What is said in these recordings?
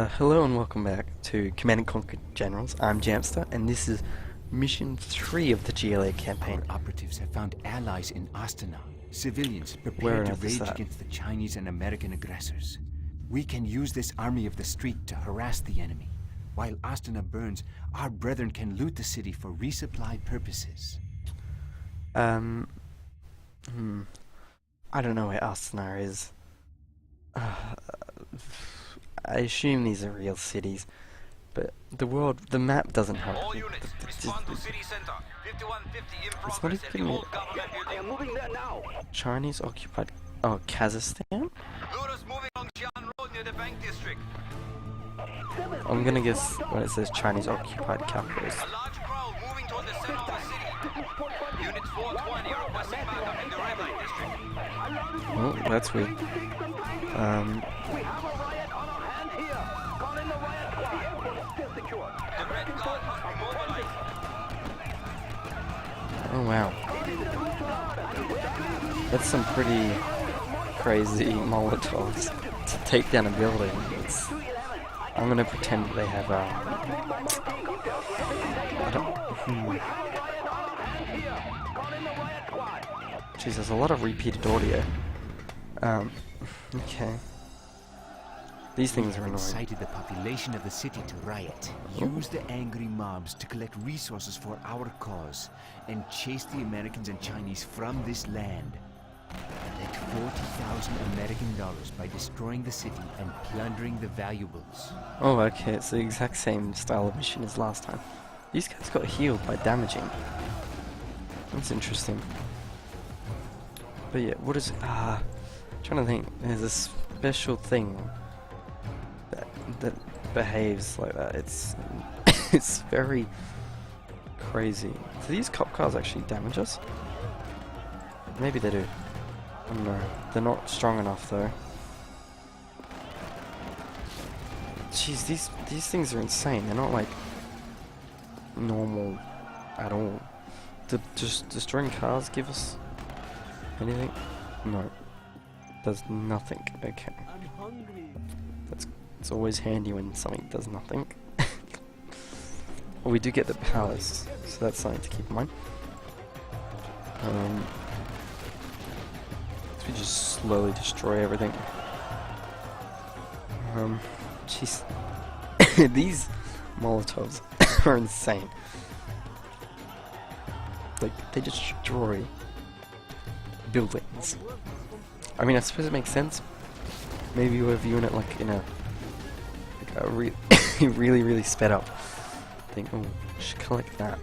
Hello and welcome back to Command and Conquer Generals. I'm Jamster, and this is Mission 3 of the GLA campaign. Our operatives have found allies in Astana. Civilians Where prepared to on earth is rage that? against the Chinese and American aggressors. We can use this army of the street to harass the enemy. While Astana burns, our brethren can loot the city for resupply purposes. I don't know where Astana is. I assume these are real cities, but the map doesn't help. All units, respond to city center. 5150 in It's not progress at the even old government I am building. moving there now. Chinese occupied. Oh, Kazakhstan? Looters moving along Xi'an Road near the bank district. I'm gonna guess when it says Chinese occupied capitals. A large crowd moving toward the center of the city. Unit 420 requesting backup in the red light district. Oh, that's weird. We have a riot on our hands here. Call in the riot squad. Still secure. The red guard must be mobilized. Oh wow. That's some pretty crazy Molotovs to take down a building. I'm gonna pretend that they have Jeez, there's a lot of repeated audio. Okay. These things are annoying. Incited the population of the city to riot. Use the angry mobs to collect resources for our cause and chase the Americans and Chinese from this land. Collect 40,000 American dollars by destroying the city and plundering the valuables. Oh, okay, it's the exact same style of mission as last time. These guys got healed by damaging. That's interesting. But yeah, what is... I'm trying to think. There's a special thing that behaves like that. It's it's very crazy. Do these cop cars actually damage us? Maybe they do. I don't know. They're not strong enough though. Jeez, these things are insane. They're not like normal at all. Just destroying cars give us anything? No. Does nothing. Okay. It's always handy when something does nothing. Well, we do get the palace, so that's something to keep in mind. So we just slowly destroy everything. Jeez. These Molotovs are insane. Like, they destroy buildings. I mean, I suppose it makes sense. Maybe you were viewing it like in a really sped up. Think, oh, I should collect that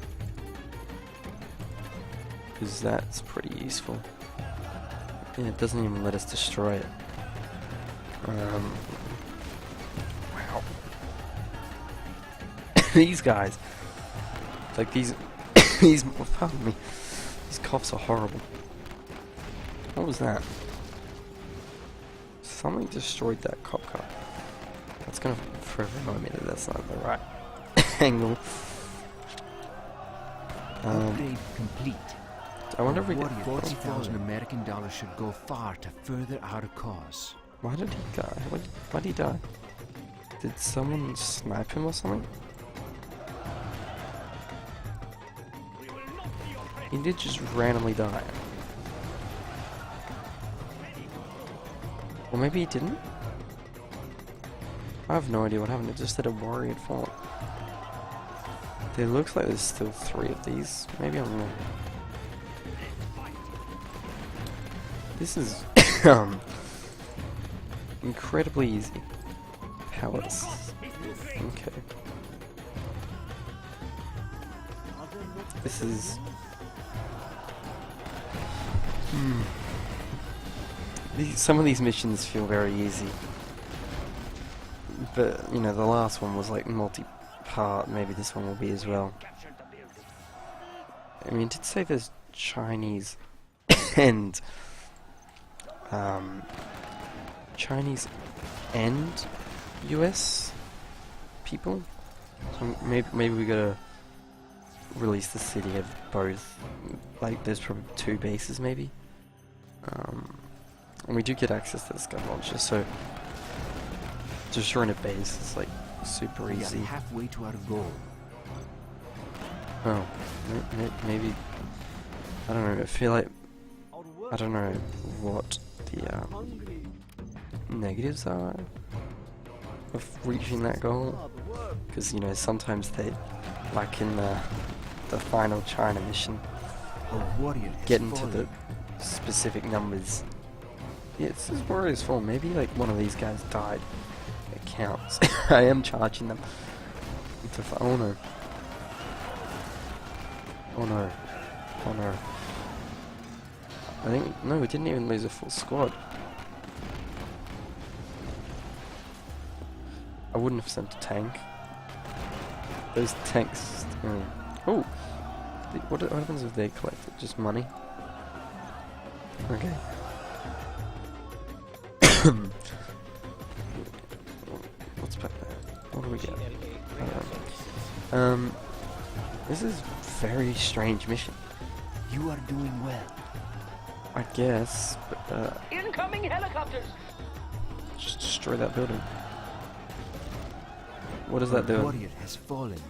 because that's pretty useful. Yeah, it doesn't even let us destroy it. Wow. These guys, like these pardon me, these cops are horrible. What was that? Something destroyed that cop car. That's gonna forever remind me that that's not the right angle. Upgrade complete. I wonder if we get 40,000 American dollars should go far to further our cause. Why did he die? Why did he die? Did someone snipe him or something? He did just randomly die. Or maybe he didn't? I have no idea what happened. It just said a warrior had fallen. It looks like there's still 3 of these. Maybe I'm wrong. This is incredibly easy. Palace. Okay. This is... Some of these missions feel very easy. But, you know, the last one was like multi-part. Maybe this one will be as well. I mean, it did say there's Chinese and... Chinese and US people? So maybe we gotta release the city of both. Like, there's probably 2 bases, maybe? And we do get access to the gun launcher, so destroying a base is like super We are easy. halfway to our goal. Oh, maybe, I don't know, I feel like, I don't know what the negatives are of reaching that goal, because you know, sometimes they, like in the final China mission, A warrior has get into fallen. the specific numbers. Yeah, it's this warrior's fault. Maybe like one of these guys died. It counts. I am charging them. Oh no. Oh no. Oh no. I think, no, we didn't even lose a full squad. I wouldn't have sent a tank. Those tanks. Oh! What happens if they collect it? Just money? Okay. What's back there? What do we get? This is a very strange mission. You are doing well. I guess, but Incoming helicopters! just destroy that building. What does that A do? warrior has fallen.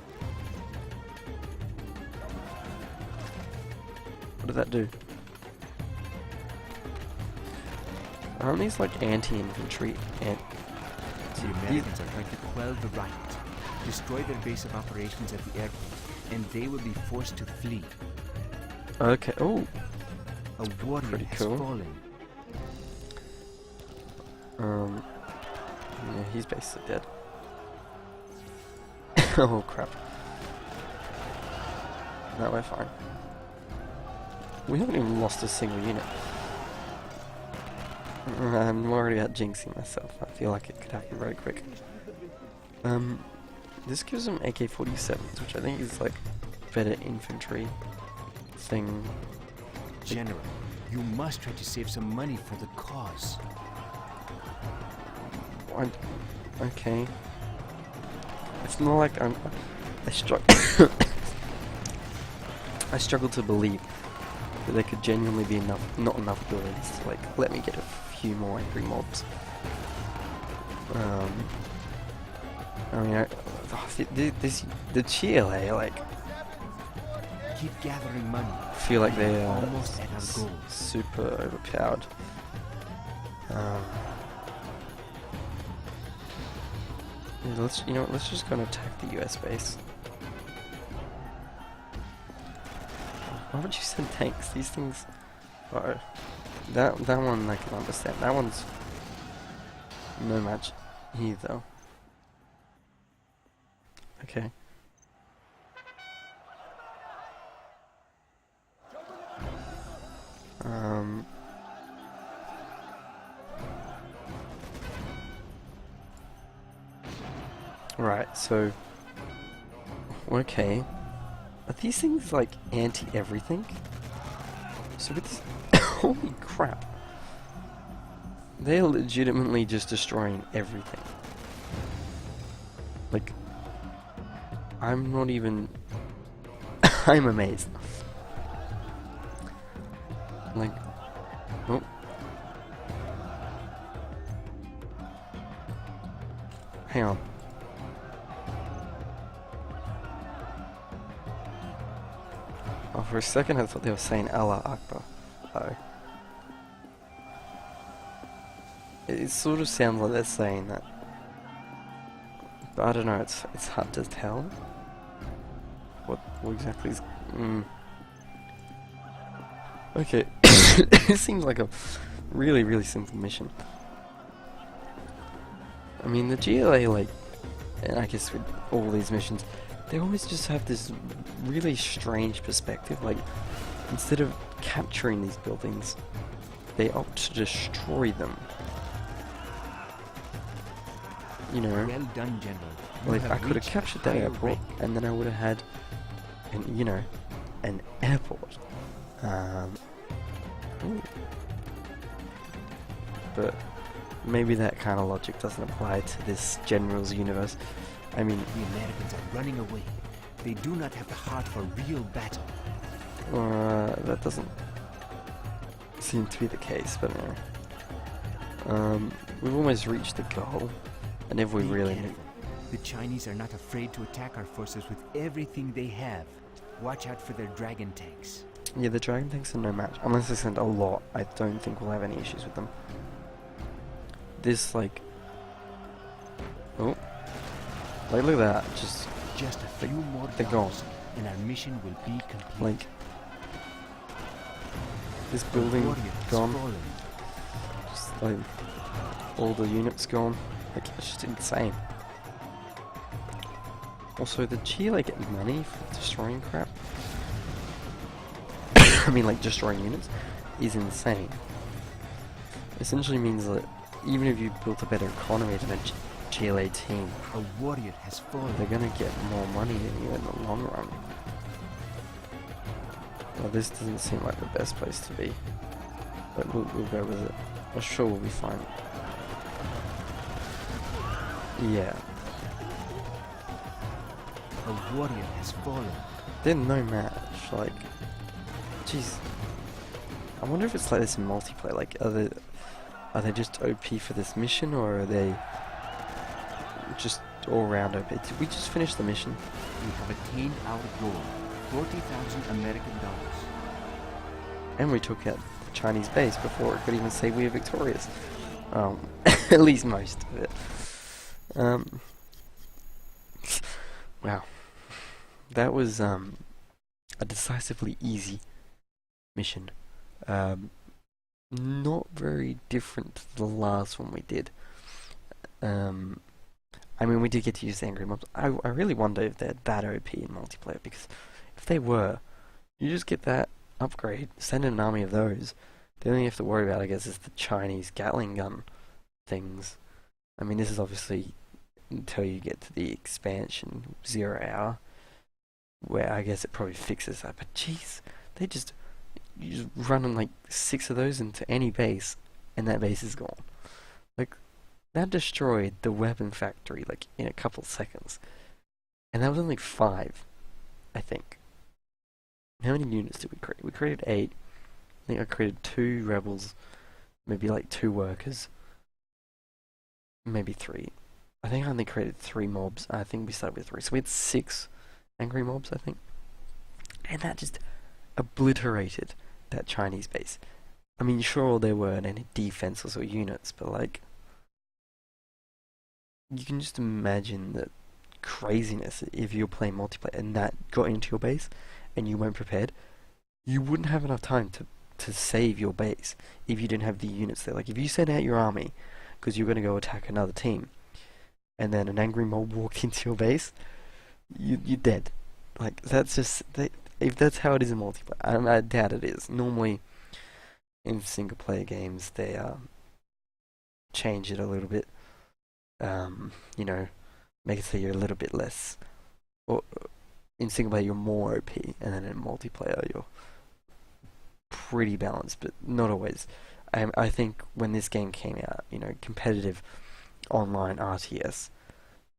What does that do? Aren't these like anti-infantry? The Americans are trying to quell the riot, destroy their base of operations at the airport, and they will be forced to flee. Okay. Oh, A warrior pretty has cool. fallen. yeah, he's basically dead. Oh crap. No, we're fine. We haven't even lost a single unit. I'm already at jinxing myself. I feel like it could happen very quick. This gives them AK-47s, which I think is like better infantry thing. General, you must try to save some money for the cause. Okay. It's not like I struggle to believe that there could genuinely be not enough buildings to like let me get a few more angry mobs. I mean, the GLA like Keep gathering money. feel like they are Almost at our goal. super overpowered. Yeah, let's just go and attack the US base. Why would you send tanks? These things are that one I can understand. That one's no match either. Okay. Right, so okay. Are these things like anti-everything? So with this holy crap. They're legitimately just destroying everything. Like I'm not even I'm amazed. Like oh. Hang on. Oh, for a second I thought they were saying Allah Akbar. Oh. It sort of sounds like they're saying that. But I don't know, it's hard to tell. What exactly is... Okay. It seems like a really, really simple mission. I mean, the GLA, like, and I guess with all these missions, they always just have this really strange perspective. Like, instead of capturing these buildings, they opt to destroy them. You know, Well done, General. You like I could have reached captured that higher airport, rank. and then I would have had, an airport. Ooh. But maybe that kind of logic doesn't apply to this general's universe. I mean, The Americans are running away. They do not have the heart for real battle. that doesn't seem to be the case, but we've almost reached the goal. And if we Be really careful. The Chinese are not afraid to attack our forces with everything they have. Watch out for their dragon tanks. Yeah, the dragon tanks are no match. Unless they send a lot, I don't think we'll have any issues with them. This, like... Oh. Like, look at that. Just a few more they're gone. dollars, and our mission will be complete. Like... This The building warrior has gone. fallen. Just, like... All the units gone. Like, it's just insane. Also, did she, like, get money for destroying crap? I mean, like, destroying units is insane. Essentially means that even if you built a better economy than a GLA team, A warrior has fallen. they're gonna get more money than you in the long run. Well, this doesn't seem like the best place to be, but we'll go with it. I'm sure we'll be fine. Yeah, A warrior has fallen. they're no match. Like, jeez. I wonder if it's like this in multiplayer. Like, are they just OP for this mission, or are they just all round OP? Did we just finish the mission? We have attained our goal. 40,000 American dollars. And we took out the Chinese base before it could even say we are victorious. At least most of it. Wow. That was a decisively easy mission. Not very different to the last one we did. I mean, we did get to use the angry mobs. I really wonder if they're that OP in multiplayer, because if they were, you just get that upgrade, send in an army of those. The only thing you have to worry about, I guess, is the Chinese Gatling gun things. I mean, this is obviously until you get to the expansion 0 hour, where I guess it probably fixes that. But jeez, you just run like 6 of those into any base, and that base is gone. Like, that destroyed the weapon factory like in a couple of seconds, and that was only 5, I think. How many units did we create? We created 8. I think I created 2 rebels, maybe like 2 workers, maybe 3. I think I only created 3 mobs. I think we started with 3, so we had 6 angry mobs, I think, and that just obliterated that Chinese base. I mean, sure, there weren't any defenses or units, but like, you can just imagine the craziness if you're playing multiplayer and that got into your base and you weren't prepared. You wouldn't have enough time to save your base if you didn't have the units there. Like, if you sent out your army because you're going to go attack another team, and then an angry mob walked into your base, you're dead. Like, that's just... if that's how it is in multiplayer, I doubt it is. Normally, in single-player games, they change it a little bit. You know, make it so you're a little bit less... Or in single-player, you're more OP, and then in multiplayer, you're pretty balanced, but not always. I think when this game came out, you know, competitive online RTS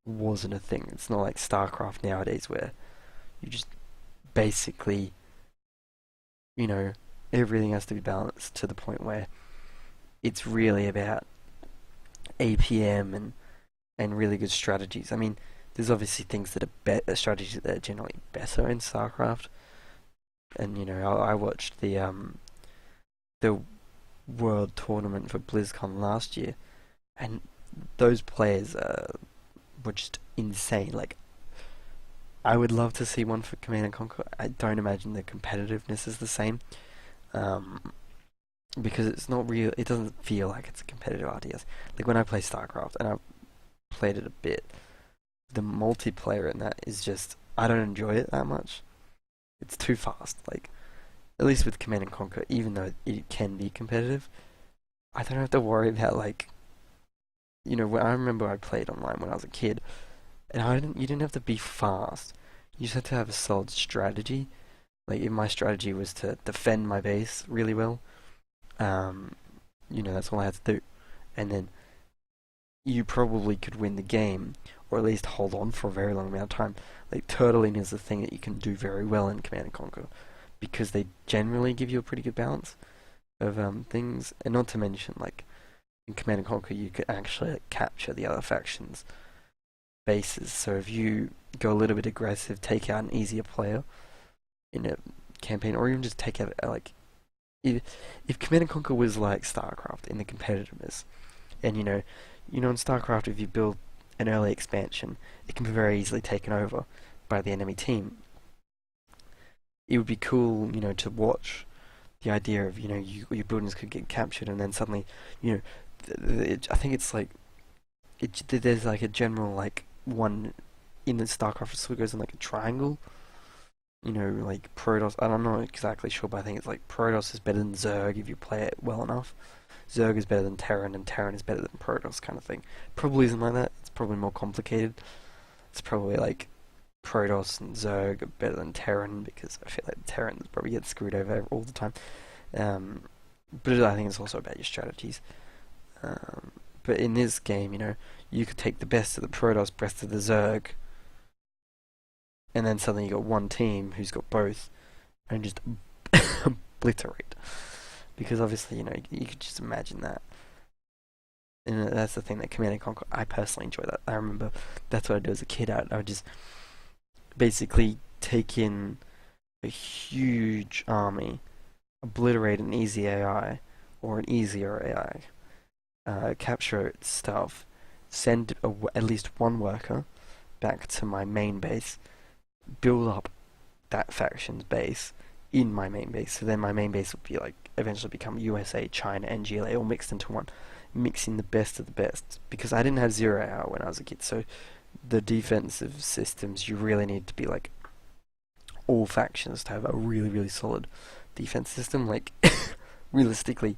wasn't a thing. It's not like StarCraft nowadays where you just basically, you know, everything has to be balanced to the point where it's really about APM and really good strategies. I mean, there's obviously things that are strategies that are generally better in StarCraft, and you know, I watched the World Tournament for BlizzCon last year, and those players were just insane. Like, I would love to see one for Command and Conquer. I don't imagine the competitiveness is the same, because it's not real. It doesn't feel like it's a competitive RTS. Like when I play StarCraft, and I've played it a bit, the multiplayer in that is just, I don't enjoy it that much. It's too fast. Like, at least with Command and Conquer, even though it can be competitive, I don't have to worry about, like, you know, when I remember I played online when I was a kid, and you didn't have to be fast. You just had to have a solid strategy. Like, if my strategy was to defend my base really well, you know, that's all I had to do. And then you probably could win the game, or at least hold on for a very long amount of time. Like, turtling is the thing that you can do very well in Command and Conquer, because they generally give you a pretty good balance of things, and not to mention, like, in Command and Conquer you could actually like, capture the other factions' bases. So if you go a little bit aggressive, take out an easier player in a campaign, or even just take out like if Command and Conquer was like StarCraft in the competitiveness, and in StarCraft if you build an early expansion, it can be very easily taken over by the enemy team. It would be cool, to watch the idea of your buildings could get captured, and then suddenly, I think it's like there's like a general like one in the StarCraft, it sort of goes in like a triangle. Like Protoss. I'm not exactly sure, but I think it's like Protoss is better than Zerg if you play it well enough. Zerg is better than Terran, and Terran is better than Protoss, kind of thing. Probably isn't like that. It's probably more complicated. It's probably like Protoss and Zerg are better than Terran, because I feel like Terran probably gets screwed over all the time. But I think it's also about your strategies. But in this game, you could take the best of the Protoss, best of the Zerg, and then suddenly you got one team who's got both, and just obliterate. Because obviously, you could just imagine that. And that's the thing that Command and Conquer, I personally enjoy that. I remember that's what I did as a kid. I would just basically take in a huge army, obliterate an easy AI, or an easier AI, capture its stuff, send at least one worker back to my main base, build up that faction's base in my main base. So then my main base would be like eventually become USA, China, and GLA all mixed into one, mixing the best of the best. Because I didn't have zero hour when I was a kid, so the defensive systems you really need to be like all factions to have a really really solid defense system. Like realistically,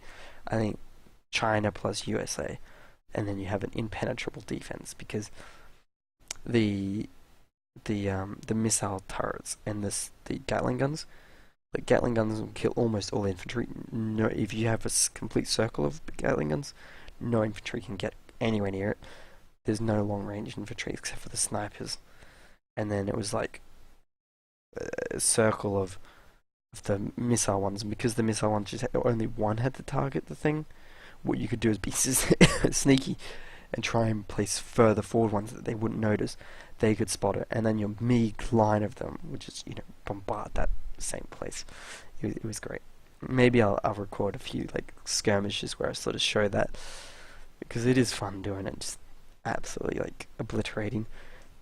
I think China plus USA, and then you have an impenetrable defense, because the missile turrets and the Gatling guns. Like Gatling guns will kill almost all infantry. No, if you have a complete circle of Gatling guns, no infantry can get anywhere near it. There's no long range infantry except for the snipers. And then it was like a circle of the missile ones, and because the missile ones just only one had to target the thing, what you could do is be sneaky and try and place further forward ones that they wouldn't notice. They could spot it, and then your meek line of them would just bombard that same place. It was great. Maybe I'll record a few like skirmishes where I sort of show that, because it is fun doing it, just absolutely like obliterating.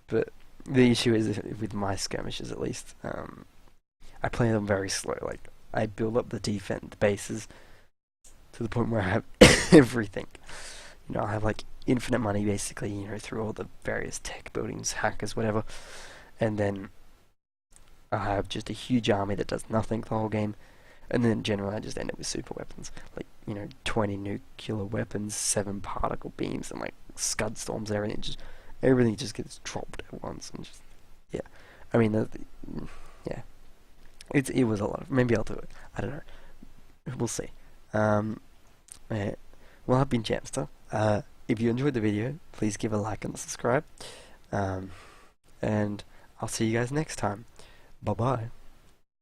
But the issue is with my skirmishes, at least, I play them very slow. Like I build up the defense bases to the point where I have everything. I have like infinite money basically, through all the various tech buildings, hackers, whatever, and then I have just a huge army that does nothing the whole game, and then generally I just end up with super weapons, like 20 nuclear weapons, 7 particle beams, and like scud storms. Everything just gets dropped at once, and just I mean, yeah, it was a lot of. Maybe I'll do it. I don't know. We'll see. Yeah. Well, I've been Jamster. If you enjoyed the video, please give a like and subscribe. And I'll see you guys next time. Bye bye.